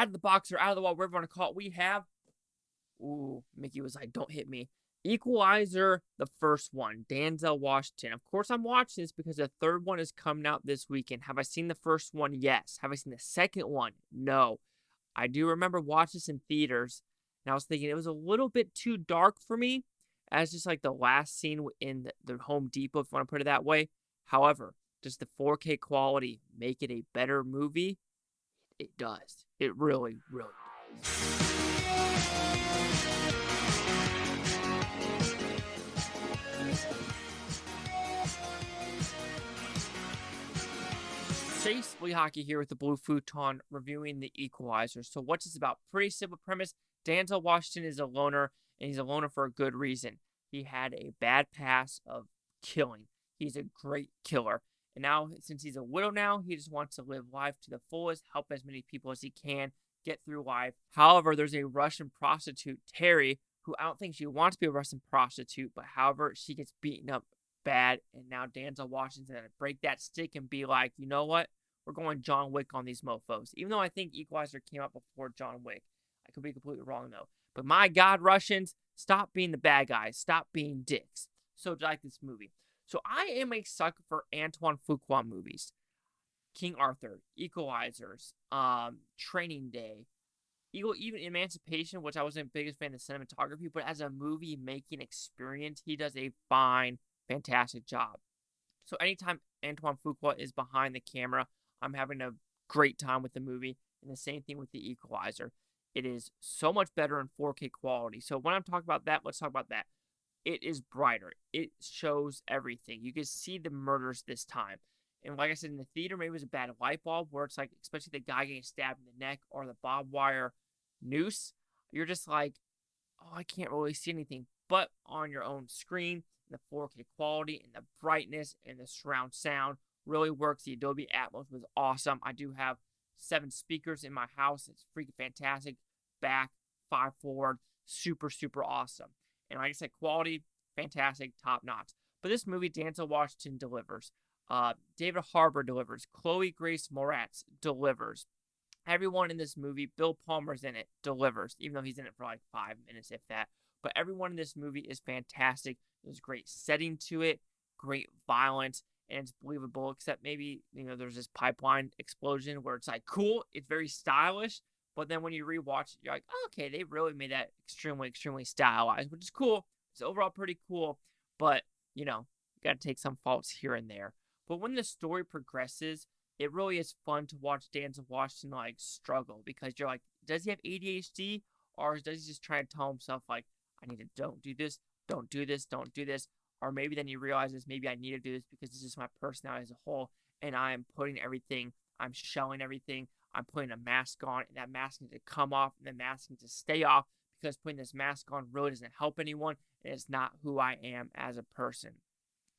out of the box or out of the wall, whatever you want to call it, we have, Mickey was like, don't hit me. Equalizer, the first one, Denzel Washington. Of course, I'm watching this because the third one is coming out this weekend. Have I seen the first one? Yes. Have I seen the second one? No. I do remember watching this in theaters, and I was thinking it was a little bit too dark for me, as just like the last scene in the Home Depot, if you want to put it that way. However, does the 4K quality make it a better movie? It does. It really, really does. Chase Lee Hockey here with the Blue Futon reviewing the Equalizer. So what's this about? Pretty simple premise. Denzel Washington is a loner, and he's a loner for a good reason. He had a bad past of killing. He's a great killer. And now, since he's a widow now, he just wants to live life to the fullest, help as many people as he can, get through life. However, there's a Russian prostitute, Terry, who I don't think she wants to be a Russian prostitute, but however, she gets beaten up bad, and now Denzel Washington's going to break that stick and be like, you know what? We're going John Wick on these mofos. Even though I think Equalizer came out before John Wick. I could be completely wrong, though. But my God, Russians, stop being the bad guys. Stop being dicks. So, like this movie. So, I am a sucker for Antoine Fuqua movies. King Arthur, Equalizers, Training Day, even Emancipation, which I wasn't the biggest fan of cinematography, but as a movie-making experience, he does a fine, fantastic job. So, anytime Antoine Fuqua is behind the camera, I'm having a great time with the movie, and the same thing with the Equalizer. It is so much better in 4K quality. So when I'm talking about that, let's talk about that. It is brighter. It shows everything. You can see the murders this time. And like I said, in the theater, maybe it was a bad light bulb where it's like, especially the guy getting stabbed in the neck or the barbed wire noose, you're just like, oh, I can't really see anything. But on your own screen, the 4K quality and the brightness and the surround sound really works. The Dolby Atmos was awesome. I do have 7 speakers in my house. It's freaking fantastic. Back, 5 forward, super, super awesome. And like I said, quality, fantastic, top notch. But this movie, Denzel Washington delivers. David Harbour delivers. Chloë Grace Moretz delivers. Everyone in this movie, Bill Palmer's in it, delivers. Even though he's in it for like 5 minutes, if that. But everyone in this movie is fantastic. There's great setting to it, great violence, and it's believable, except maybe, there's this pipeline explosion where it's like, cool, it's very stylish, but then when you rewatch it, you're like, oh, okay, they really made that extremely, extremely stylized, which is cool. It's overall pretty cool, but, you got to take some faults here and there. But when the story progresses, it really is fun to watch Denzel Washington, struggle, because you're like, does he have ADHD, or does he just try to tell himself, like, I need to don't do this, don't do this, don't do this. Or maybe then he realizes maybe I need to do this because this is my personality as a whole. And I am putting everything, I'm shelling everything. I'm putting a mask on, and that mask needs to come off, and the mask needs to stay off, because putting this mask on really doesn't help anyone. And it's not who I am as a person.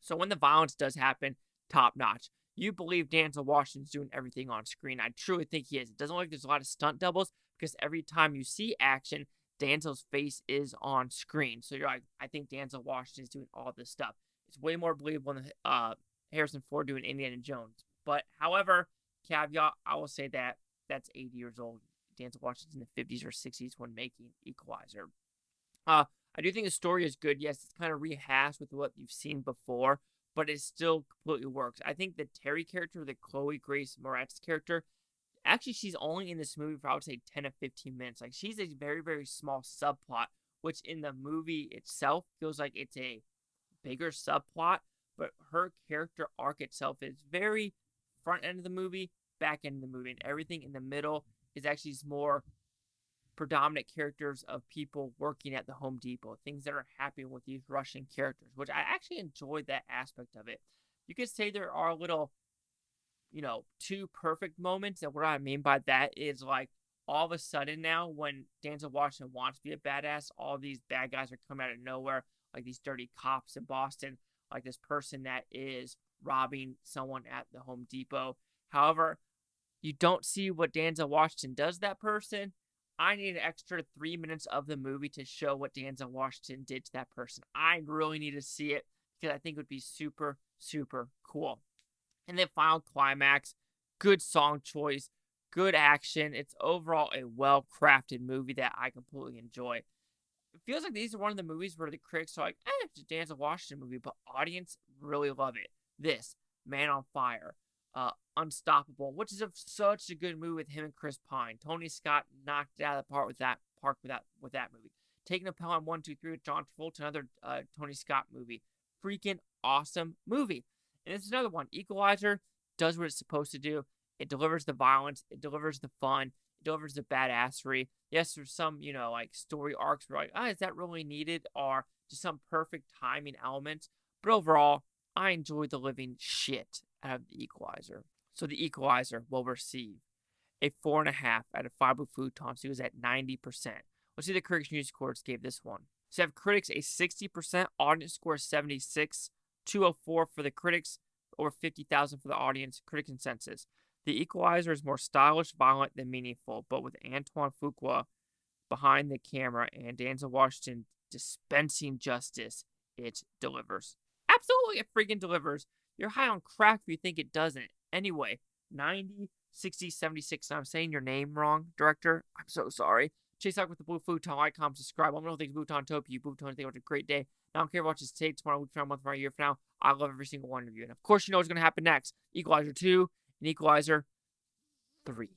So when the violence does happen, top notch. You believe Denzel Washington's doing everything on screen. I truly think he is. It doesn't look like there's a lot of stunt doubles, because every time you see action, Denzel's face is on screen. So you're like, I think Denzel Washington's doing all this stuff. It's way more believable than Harrison Ford doing Indiana Jones. But however, caveat, I will say that that's 80 years old. Denzel Washington's in the 50s or 60s when making Equalizer. I do think the story is good. Yes, it's kind of rehashed with what you've seen before, but it still completely works. I think the Terry character, the Chloë Grace Moretz character, actually, she's only in this movie for, I would say, 10 to 15 minutes. Like, she's a very, very small subplot, which in the movie itself feels like it's a bigger subplot, but her character arc itself is very front end of the movie, back end of the movie, and everything in the middle is actually more predominant characters of people working at the Home Depot, things that are happening with these Russian characters, which I actually enjoyed that aspect of it. You could say there are little too perfect moments. And what I mean by that is, like, all of a sudden now, when Denzel Washington wants to be a badass, all these bad guys are coming out of nowhere, like these dirty cops in Boston, like this person that is robbing someone at the Home Depot. However, you don't see what Denzel Washington does to that person. I need an extra 3 minutes of the movie to show what Denzel Washington did to that person. I really need to see it, because I think it would be super, super cool. And then final climax, good song choice, good action. It's overall a well-crafted movie that I completely enjoy. It feels like these are one of the movies where the critics are like, it's a Denzel Washington movie, but audience really love it. This, Man on Fire, Unstoppable, which is such a good movie with him and Chris Pine. Tony Scott knocked it out of the park with that movie. Taking a Pelham 1, 2, 3 with John Travolta, another Tony Scott movie. Freaking awesome movie. And this is another one. Equalizer does what it's supposed to do. It delivers the violence. It delivers the fun. It delivers the badassery. Yes, there's some, like story arcs where is that really needed? Or just some perfect timing elements. But overall, I enjoyed the living shit out of the Equalizer. So the Equalizer will receive a 4.5 out of 5 Blue Futons. He was at 90%. Let's see the Critics' Music Awards gave this one. So you have critics a 60%, audience score 76, 204 for the critics, over 50,000 for the audience, critic consensus. The Equalizer is more stylish, violent than meaningful, but with Antoine Fuqua behind the camera and Denzel Washington dispensing justice, it delivers. Absolutely, it freaking delivers. You're high on crack if you think it doesn't. Anyway, 90, 60, 76. I'm saying your name wrong, director. I'm so sorry. Chase out with the Blue Futon. Like, comment, subscribe. Let me know what you think of Butantopia. Buton, think about a great day. Now, I don't care about this today, tomorrow, week from now, month from now, year from now. I love every single one of you. And of course, you know what's going to happen next. Equalizer 2 and Equalizer 3.